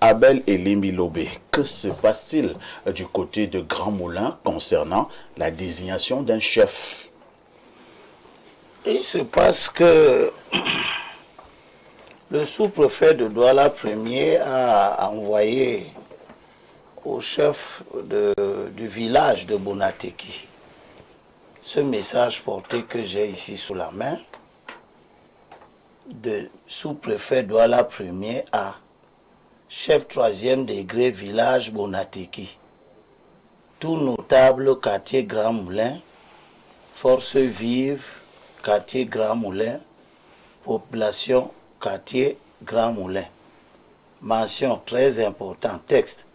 Abel Elimbi Lobé, que se passe-t-il du côté de Grand Moulin concernant la désignation d'un chef? Il se passe que le sous-préfet de Douala Premier a envoyé au chef du village de Bonateki ce message porté que j'ai ici sous la main, de sous-préfet Douala Premier à chef 3e degré village Bonateki. Tout notable quartier Grand Moulin, force vive quartier Grand Moulin, population quartier Grand Moulin. Mention très importante, texte.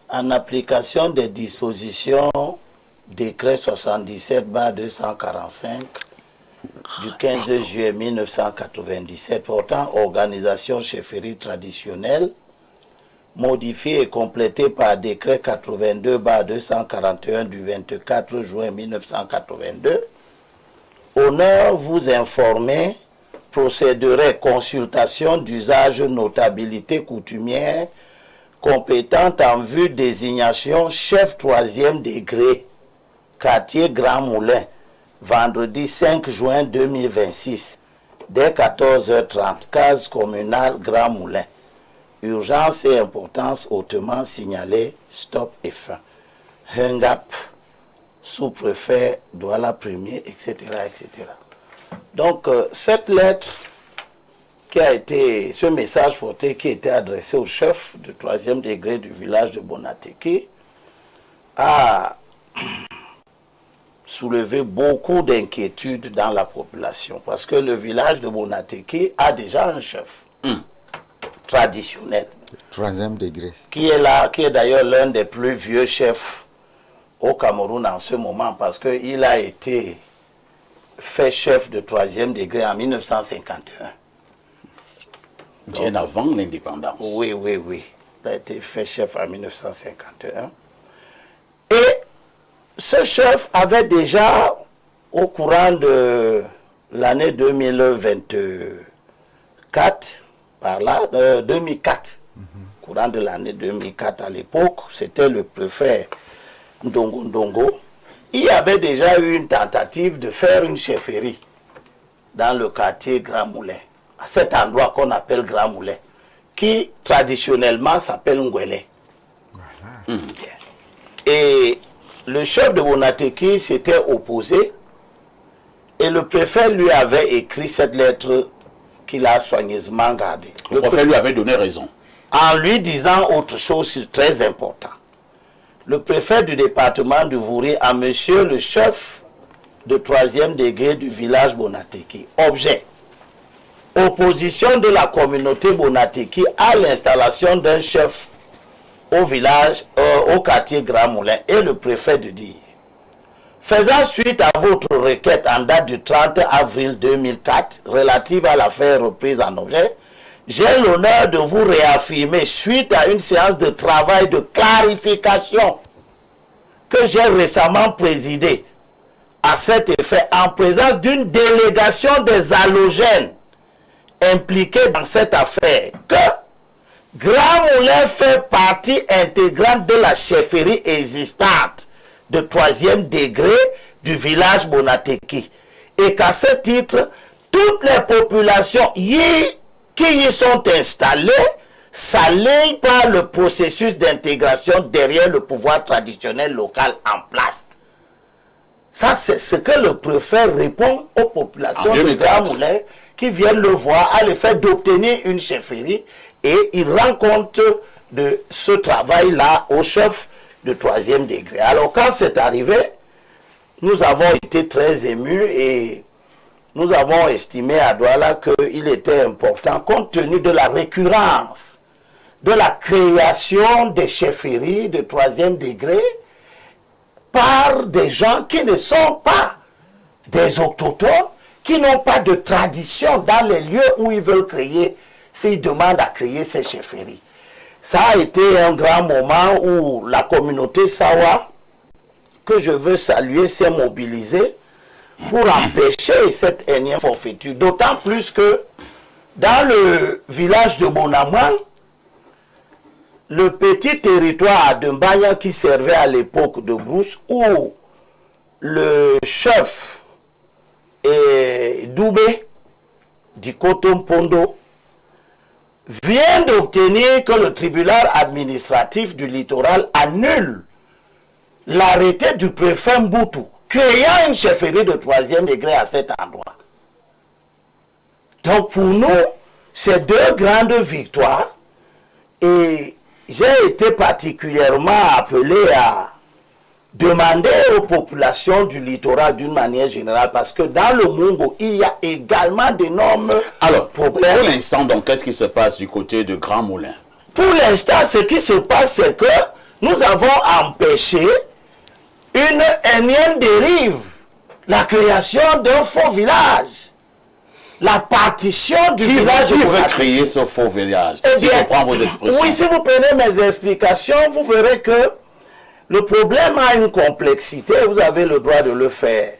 En application des dispositions décret 77/245 du 15 juillet 1997 portant organisation chefferie traditionnelle, modifié et complété par décret 82/241 du 24 juin 1982, honneur vous informer, procéderait consultation d'usage notabilité coutumière compétente en vue désignation chef 3e degré, quartier Grand Moulin, vendredi 5 juin 2026, dès 14h30, case communale Grand Moulin. Urgence et importance hautement signalée, stop et fin. Hengap, sous-préfet, Douala Premier, etc., etc. Donc, cette lettre qui a été, ce message porté qui était adressé au chef du 3e degré du village de Bonateki a soulevé beaucoup d'inquiétudes dans la population parce que le village de Bonateki a déjà un chef traditionnel. 3e degré. Qui est là, qui est d'ailleurs l'un des plus vieux chefs au Cameroun en ce moment parce qu'il a été fait chef de 3e degré en 1951. Bien avant l'indépendance. Oui, oui, oui. Il a été fait chef en 1951. Et ce chef avait déjà, au courant de l'année 2024, par là, 2004, courant de l'année 2004 à l'époque, c'était le préfet Ndongo Ndongo, il y avait déjà eu une tentative de faire une chefferie dans le quartier Grand Moulin, à cet endroit qu'on appelle Grand Moulin, qui traditionnellement s'appelle Ngwele. Voilà. Et le chef de Bonateki s'était opposé et le préfet lui avait écrit cette lettre qu'il a soigneusement gardée. Le préfet lui avait donné raison. En lui disant autre chose très important. Le préfet du département du Vouri à monsieur le chef de 3e degré du village Bonateki. Objet. Opposition de la communauté Bonateki à l'installation d'un chef au village, au quartier Grand Moulin, et le préfet de dire: faisant suite à votre requête en date du 30 avril 2004 relative à l'affaire reprise en objet, j'ai l'honneur de vous réaffirmer, suite à une séance de travail de clarification que j'ai récemment présidée, à cet effet, en présence d'une délégation des halogènes impliqués dans cette affaire, que Grand Moulin fait partie intégrante de la chefferie existante de 3e degré du village Bonateki, et qu'à ce titre, toutes les populations qui y sont installées s'alignent par le processus d'intégration derrière le pouvoir traditionnel local en place. Ça, c'est ce que le préfet répond aux populations de Grand Moulin qui viennent le voir à l'effet d'obtenir une chefferie, et il rend compte de ce travail-là au chef de 3e degré. Alors quand c'est arrivé, nous avons été très émus et nous avons estimé à Douala qu'il était important, compte tenu de la récurrence de la création des chefferies de 3e degré par des gens qui ne sont pas des autochtones, qui n'ont pas de tradition dans les lieux où ils veulent créer, s'ils demandent à créer ces chefferies. Ça a été un grand moment où la communauté Sawa, que je veux saluer, s'est mobilisée pour empêcher cette énième forfaiture. D'autant plus que dans le village de Bonamouan, le petit territoire de Mbanya qui servait à l'époque de brousse, où le chef Doubé du Coton Pondo vient d'obtenir que le tribunal administratif du littoral annule l'arrêté du préfet Mboutou, créant une chefferie de 3e degré à cet endroit. Donc pour nous, c'est deux grandes victoires et j'ai été particulièrement appelé à demander aux populations du littoral d'une manière générale parce que dans le Mungo, il y a également d'énormes problèmes. Pour l'instant, donc, qu'est-ce qui se passe du côté de Grand Moulin? Pour l'instant, ce qui se passe, c'est que nous avons empêché une énième dérive, la création d'un faux village, la partition du village. Qui veut créer ce faux village? Eh bien, si je prends vos expressions. Oui, si vous prenez mes explications, vous verrez que le problème a une complexité, vous avez le droit de le faire.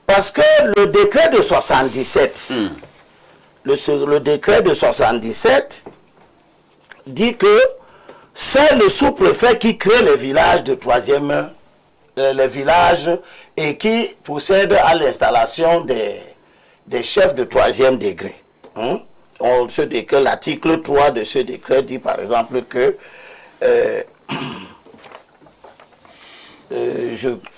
Parce que le décret de 77, le décret de 77 dit que c'est le sous-préfet qui crée les villages de 3e, les villages et qui procède à l'installation des chefs de 3e degré. L'article 3 de ce décret dit par exemple que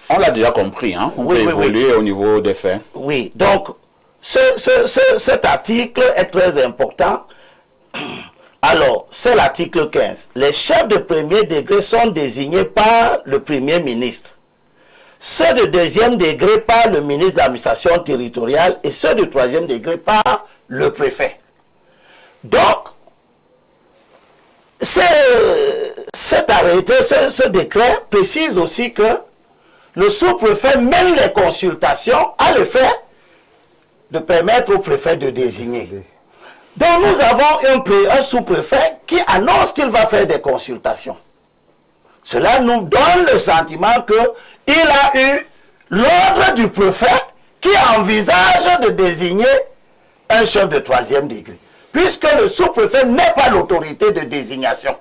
on l'a déjà compris, hein? On peut évoluer au niveau des faits. Oui, donc cet article est très important. Alors, c'est l'article 15. Les chefs de 1er degré sont désignés par le Premier ministre. Ceux de 2e degré par le ministre de l'administration territoriale et ceux de 3e degré par le préfet. Donc, cet arrêté, ce décret précise aussi que le sous-préfet mène les consultations à l'effet de permettre au préfet de désigner. Donc nous avons un sous-préfet qui annonce qu'il va faire des consultations. Cela nous donne le sentiment qu'il a eu l'ordre du préfet qui envisage de désigner un chef de 3e degré. Puisque le sous-préfet n'est pas l'autorité de désignation.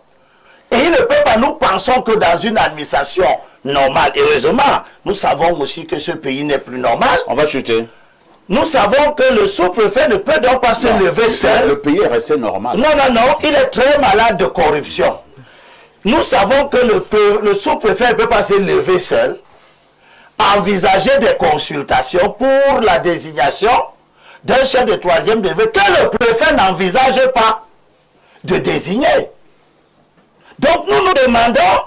Et il ne peut pas, nous pensons que dans une administration normale, heureusement, nous savons aussi que ce pays n'est plus normal. On va chuter. Nous savons que le sous-préfet ne peut donc pas se lever seul. Le pays est resté normal. Non, il est très malade de corruption. Nous savons que le sous-préfet ne peut pas se lever seul, envisager des consultations pour la désignation d'un chef de 3e degré que le préfet n'envisage pas de désigner. Donc nous nous demandons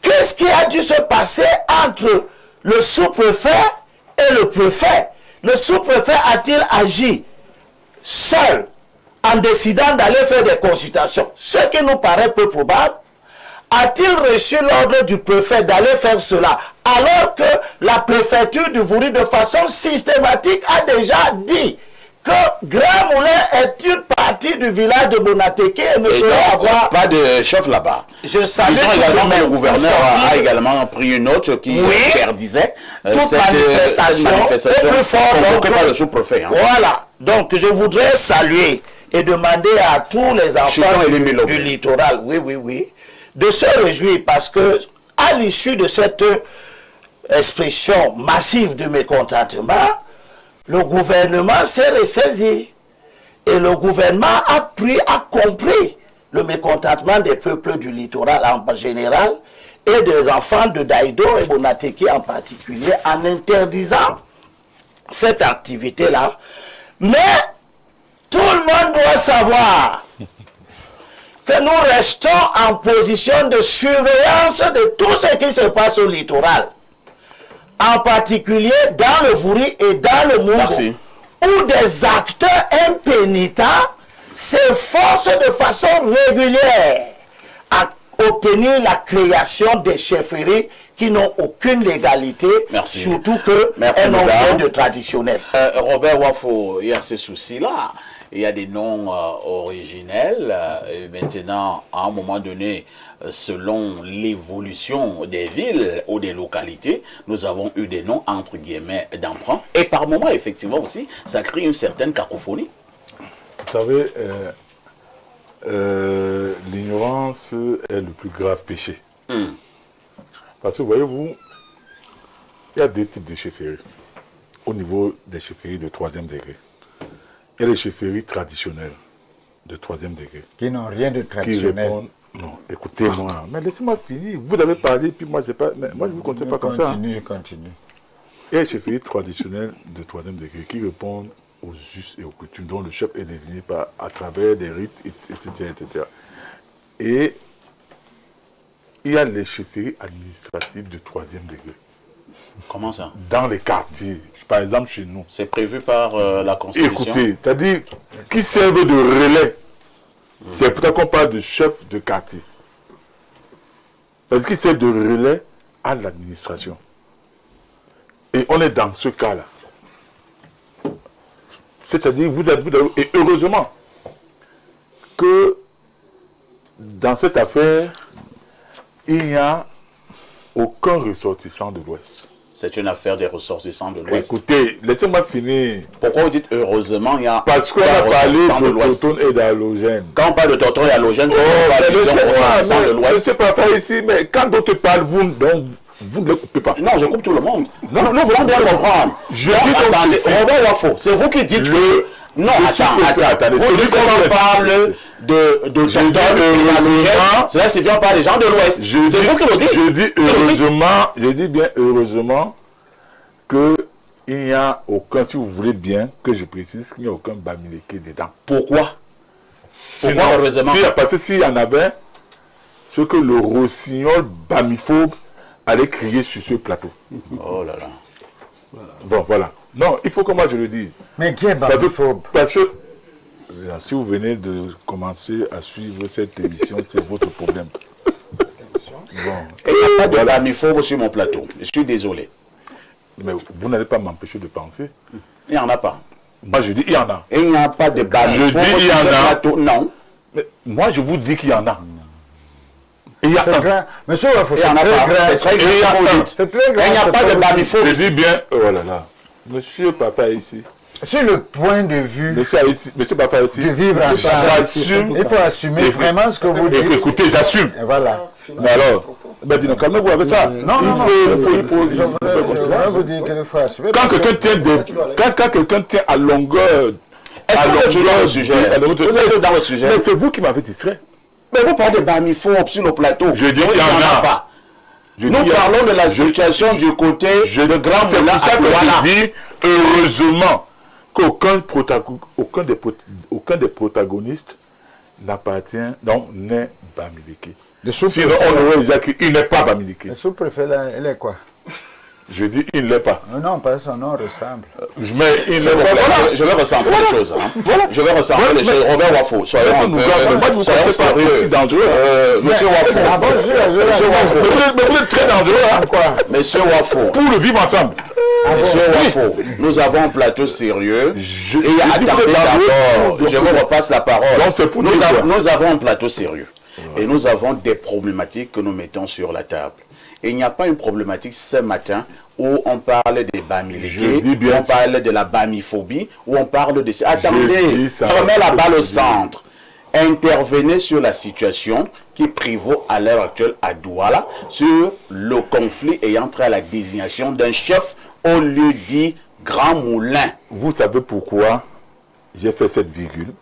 qu'est-ce qui a dû se passer entre le sous-préfet et le préfet. Le sous-préfet a-t-il agi seul en décidant d'aller faire des consultations, ce qui nous paraît peu probable? A-t-il reçu l'ordre du préfet d'aller faire cela alors que la préfecture du Vouri de façon systématique a déjà dit que Grand Moulin est une partie du village de Bonateke et ne saurait avoir pas de chef là-bas. Je savais également que le gouverneur a également pris une note qui interdisait toute manifestation plus convoquée par le sous-préfet. Hein. Voilà. Donc je voudrais saluer et demander à tous les enfants du littoral, de se réjouir parce que à l'issue de cette expression massive de mécontentement, le gouvernement s'est ressaisi et le gouvernement a compris le mécontentement des peuples du littoral en général et des enfants de Daïdo et Bonateke en particulier en interdisant cette activité-là. Mais tout le monde doit savoir que nous restons en position de surveillance de tout ce qui se passe au littoral. En particulier dans le Vouri et dans le Mungo, où des acteurs impénitents s'efforcent de façon régulière à obtenir la création des chefferies qui n'ont aucune légalité, surtout qu'elles n'ont rien de traditionnel. Robert Wafo, il y a ce souci-là. Il y a des noms originels. Et maintenant, à un moment donné, selon l'évolution des villes ou des localités, nous avons eu des noms entre guillemets d'emprunt. Et par moments, effectivement aussi, ça crée une certaine cacophonie. Vous savez, L'ignorance est le plus grave péché. Parce que voyez-vous, il y a deux types de chefferies au niveau des chefferies de 3e degré. Il y a les chefferies traditionnelles de 3e degré. Qui n'ont rien de Qui traditionnel. répondent, non, écoutez-moi, mais laissez-moi finir. Vous avez parlé, puis moi, j'ai pas, mais moi je ne vous comptais pas comme ça. Continue. Il y a les chefferies traditionnelles de 3e degré qui répondent aux us et aux coutumes dont le chef est désigné à travers des rites, etc., etc. Et il y a les chefferies administratives de 3e degré. Comment ça? Dans les quartiers, par exemple chez nous. C'est prévu par la Constitution. Écoutez, c'est-à-dire qui servent de relais. C'est pour ça qu'on parle de chef de quartier. Parce qu'ils servent de relais à l'administration. Et on est dans ce cas-là. C'est-à-dire, et heureusement que dans cette affaire, il n'y a aucun ressortissant de l'Ouest. C'est une affaire des ressortissants de l'Ouest. Écoutez, laissez-moi finir. Pourquoi vous dites heureusement il y a... Parce qu'on a parlé de Tortone et d'halogène. Quand on parle de Tortone et d'halogène, c'est ressortissants de l'Ouest. Je ne sais pas faire ici, mais quand d'autres parlent, vous ne le coupez pas. Non, je coupe tout le monde. Nous voulons bien comprendre. Je dis donc attendez, ceci. Robert Wafo, c'est vous qui dites que... Non, attendez. Vous dites qu'on parle de Tortone et d'halogène. Cela se vient par les gens de l'Ouest. C'est vous qui le dites. Je dis heureusement, je dis bien heureusement qu'il n'y a aucun, si vous voulez bien que je précise qu'il n'y a aucun Bamileke dedans. Pourquoi? Sinon, heureusement? parce que s'il y en avait, ce que le rossignol bamiphobe allait crier sur ce plateau. Oh là là. Bon, voilà. Non, il faut que moi je le dise. Mais qui est bamiphobe? Parce que si vous venez de commencer à suivre cette émission, c'est votre problème. Bon. Et il n'y a pas de bamiphobe sur mon plateau. Je suis désolé. Mais vous n'allez pas m'empêcher de penser. Il n'y en a pas. Moi je dis il y en a. Et il n'y a pas de bamiphobe Je dis il y sur en ce a. plateau. Non. Mais moi je vous dis qu'il y en a. Et il y a C'est grand. Monsieur Wafo, c'est Il y en a très pas. grand. C'est très grand. C'est très grand. Il n'y a pas de Je bamiphobe dis ici. bien, oh là là, monsieur Papa ici, Sur le point de vue monsieur Papa ici, de vivre ensemble, j'assume. il faut assumer vraiment ce que vous dites. Écoutez, j'assume. Et voilà. Mais alors, ben dis donc, calmez-vous avec ça. Non. Il faut. Je voudrais vous dire qu'il faut assumer. Quand quelqu'un tient à longueur. Est-ce que vous êtes dans le sujet? Vous êtes dans le sujet. Mais c'est vous qui m'avez distrait. Mais vous parlez de bamiphobe sur le plateau. Je dis qu'il y en a pas. Nous parlons de la situation du côté de Grand Moulin à Douala. Je dis heureusement qu'aucun des protagonistes n'appartient, donc n'est Bamileke. Sinon on aurait dit qu'il n'est pas Bamileke. Le sous-préfet là, il est quoi? Je dis il ne l'est pas. Non, pas son nom ressemble. Mais il n'est pas. Voilà. Je vais recentrer les choses. Voilà. Je vais recentrer les choses. Robert Wafo, soyons un peu... Moi, je vous soyons connais pas, sérieux. c'est dangereux. Monsieur Wafo. Monsieur Wafo. Mais vous êtes très dangereux, hein, quoi. Monsieur Wafo. Pour le vivre ensemble. Monsieur Wafo, nous avons un plateau sérieux. Et attendez d'abord, je vous repasse la parole. Nous avons un plateau sérieux. Et nous avons des problématiques que nous mettons sur la table. Et il n'y a pas une problématique ce matin où on parle des bamileke, où on parle de la bamiphobie, où on parle de... Attendez, je remets la balle au centre. Intervenez sur la situation qui prévaut à l'heure actuelle à Douala, sur le conflit ayant trait à la désignation d'un chef au lieu dit Grand Moulin. Vous savez pourquoi j'ai fait cette virgule?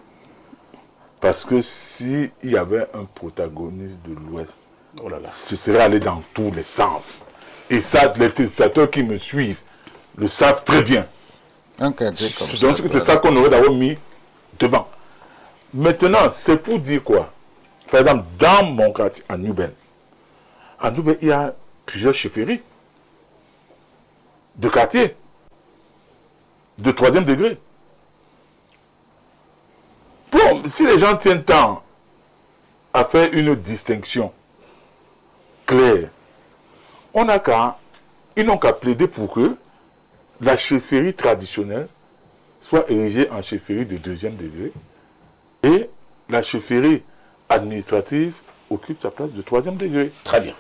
Parce que s'il y avait un protagoniste de l'Ouest, ce serait allé dans tous les sens. Et ça, les téléspectateurs qui me suivent le savent très bien. Donc c'est ça qu'on aurait d'abord mis devant. Maintenant, c'est pour dire quoi? Par exemple, dans mon quartier, à Newben, il y a plusieurs chefferies de quartier de 3e degré. Bon, si les gens tiennent temps à faire une distinction claire, ils n'ont qu'à plaider pour que la chefferie traditionnelle soit érigée en chefferie de 2e degré et la chefferie administrative occupe sa place de 3e degré. Très bien.